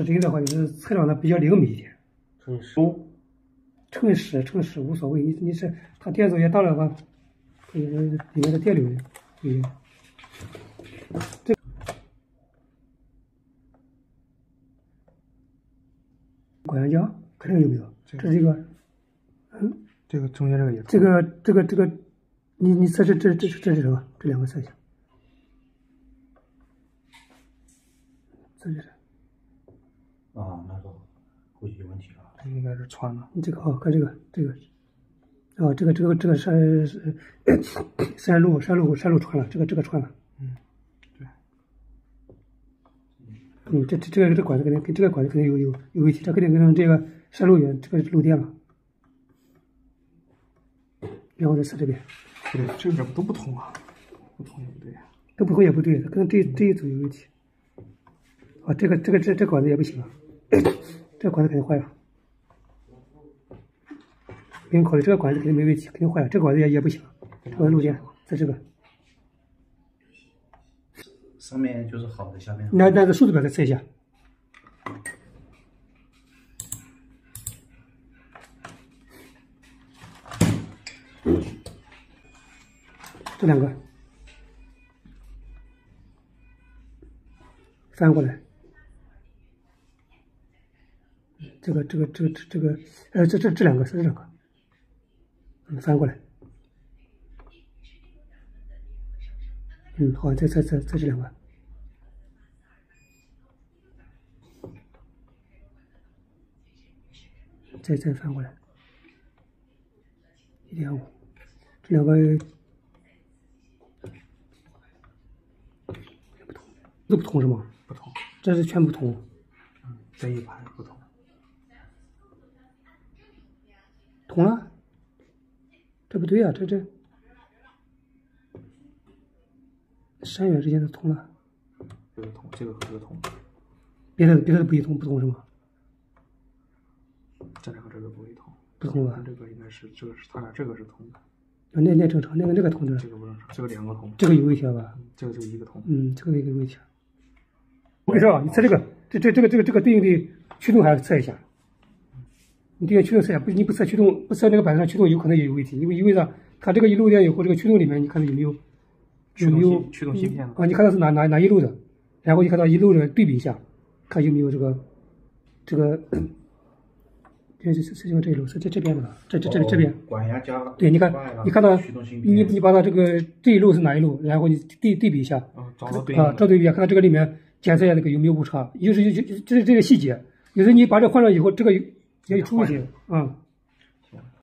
这个的话就是测量的比较灵敏一点。乘10无所谓，你是它电阻也大了吧？里面的电流不一样。这拐弯浆看这个有没有？这是一个，这个中间这个也。这个，你测这是什么？这两个测一下。这是。啊，那个估计有问题了。这应该是穿了。这个看这个，哦，这个山路穿了，这个穿了。对。这管子肯定跟这个管子肯定有问题，这肯定跟这个山路源这个漏电了。然后再测这边。不对，这边都不通啊，不通也不对。都不通也不对，可能这一组有问题。啊，这管子也不行啊，这管子肯定坏了。不用考虑，这个管子肯定没问题，肯定坏了。这个管子也不行，这个漏电，在这个。上面就是好的，下面。那这数字表再测一下。这两个翻过来。这两个是这两个，翻过来，好，再这两个，再翻过来，1.5，这两个不同，都不同是吗？不同，这是全不同，这一排不同。通了，这不对啊，这山源之间的通了，这个通，这个和这个通，别的不一通，不通是吗？这个和这个不一通，不通吧？这个应该是这个是它俩这个是通的，那正常，那个通着，这个不正常，这个两个通，这个有问题了吧？这个就一个通，这个有问题。我跟你说啊，你测这个对应的驱动还要测一下。你对应驱动测一下，你不测驱动，不测那个板子上驱动，有可能也有问题。因为啥？它这个一漏电以后，这个驱动里面你看到有没有驱动芯片啊？你看到是哪一路的，然后你看到一路的对比一下，看有没有这个，这一路是这边的，这边。管压加。对，你看到你把它这一路是哪一路，然后你对比一下，照对比，看到这个里面检测一下这个有没有误差，这是这个细节。有时候你把这换了以后，这个也有出问题，